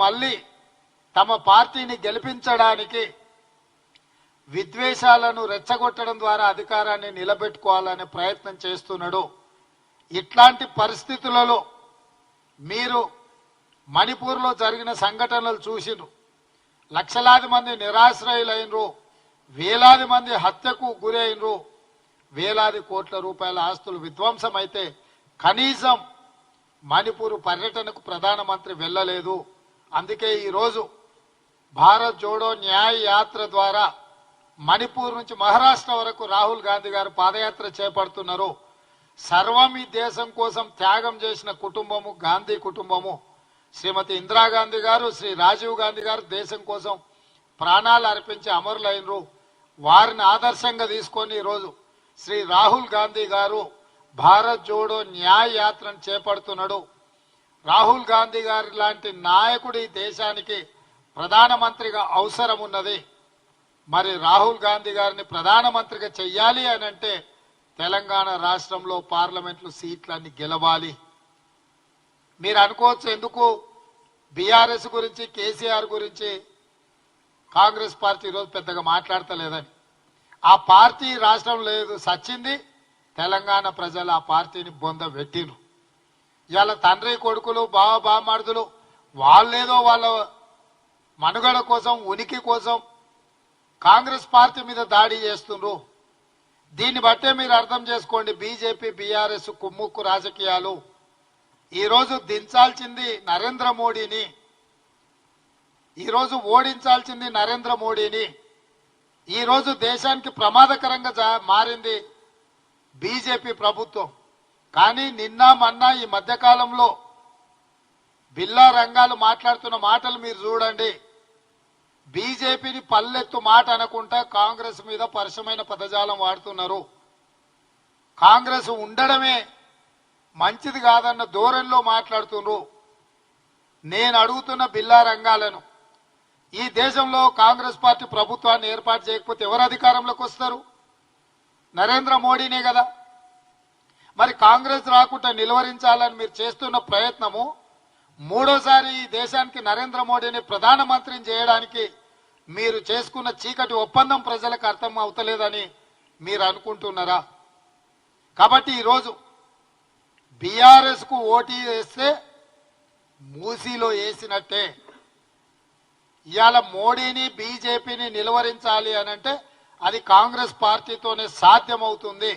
మళ్ళీ తమ పార్టీని గెలిపించడానికి విద్వేషాలను రెచ్చగొట్టడం ద్వారా అధికారాన్ని నిలబెట్టుకోవాలనే ప్రయత్నం చేస్తున్నాడు. ఇట్లాంటి పరిస్థితులలో మీరు మణిపూర్లో జరిగిన సంఘటనలు చూసిరు. లక్షలాది మంది నిరాశ్రయులైనరు, వేలాది మంది హత్యకు గురైనరు, వేలాది కోట్ల రూపాయల ఆస్తులు విధ్వంసం అయితే కనీసం మణిపూర్ పర్యటనకు ప్రధానమంత్రి వెళ్ళలేదు. అందుకే ఈరోజు భారత్ జోడో న్యాయ యాత్ర ద్వారా మణిపూర్ నుంచి మహారాష్ట్ర వరకు రాహుల్ గాంధీ గారు పాదయాత్ర చేపడుతున్నారు. సర్వం ఈ దేశం కోసం త్యాగం చేసిన కుటుంబము గాంధీ కుటుంబము. శ్రీమతి ఇందిరాగాంధీ గారు, శ్రీ రాజీవ్ గాంధీ గారు దేశం కోసం ప్రాణాలు అర్పించి అమరులైనరు. వారిని ఆదర్శంగా తీసుకొని ఈరోజు శ్రీ రాహుల్ గాంధీ గారు భారత్ జోడో న్యాయ యాత్రను చేపడుతున్నాడు. రాహుల్ గాంధీ గారి లాంటి నాయకుడు ఈ దేశానికి ప్రధానమంత్రిగా అవసరం ఉన్నది. మరి రాహుల్ గాంధీ గారిని ప్రధానమంత్రిగా చెయ్యాలి అని అంటే తెలంగాణ రాష్ట్రంలో పార్లమెంట్లు సీట్లన్నీ గెలవాలి. మీరు అనుకోవచ్చు ఎందుకు బీఆర్ఎస్ గురించి, కేసీఆర్ గురించి కాంగ్రెస్ పార్టీ ఈరోజు పెద్దగా మాట్లాడతలేదని. ఆ పార్టీ రాష్ట్రం లేదు, సచ్చింది. తెలంగాణ ప్రజలు ఆ పార్టీని బొంద పెట్టిరు. ఇవాళ తండ్రి కొడుకులు, బావమరుదులు వాళ్ళేదో వాళ్ళ మనుగడ కోసం, ఉనికి కోసం కాంగ్రెస్ పార్టీ మీద దాడి చేస్తుండ్రు. దీన్ని బట్టే మీరు అర్థం చేసుకోండి, బీజేపీ బీఆర్ఎస్ కుమ్ముక్కు రాజకీయాలు. ఈరోజు దించాల్సింది నరేంద్ర మోడీని, ఈరోజు ఓడించాల్సింది నరేంద్ర మోడీని. ఈరోజు దేశానికి ప్రమాదకరంగా మారింది బీజేపీ ప్రభుత్వం. కానీ నిన్న మొన్న ఈ మధ్యకాలంలో బిల్లా రంగాలు మాట్లాడుతున్న మాటలు మీరు చూడండి. బీజేపీని పల్లెత్తు మాట అనకుండా కాంగ్రెస్ మీద పరుషమైన పదజాలం వాడుతున్నారు. కాంగ్రెస్ ఉండడమే మంచిది కాదన్న ధోరణిలో మాట్లాడుతున్నారు. నేను అడుగుతున్న బిల్లా రంగాలను, ఈ దేశంలో కాంగ్రెస్ పార్టీ ప్రభుత్వాన్ని ఏర్పాటు చేయకపోతే ఎవరు అధికారంలోకి వస్తారు? నరేంద్ర మోడీనే కదా. మరి కాంగ్రెస్ రాకుండా నిలువరించాలని మీరు చేస్తున్న ప్రయత్నము మూడోసారి ఈ దేశానికి నరేంద్ర మోడీని ప్రధానమంత్రిని చేయడానికి మీరు చేసుకున్న చీకటి ఒప్పందం ప్రజలకు అర్థం అవుతలేదని మీరు అనుకుంటున్నారా? కాబట్టి ఈరోజు బీఆర్ఎస్ కు ఓటు వేస్తే మూసీలో వేసినట్టే. ఇవాళ మోడీని, బీజేపీని నిలువరించాలి అని అంటే అది కాంగ్రెస్ పార్టీతోనే సాధ్యమవుతుంది.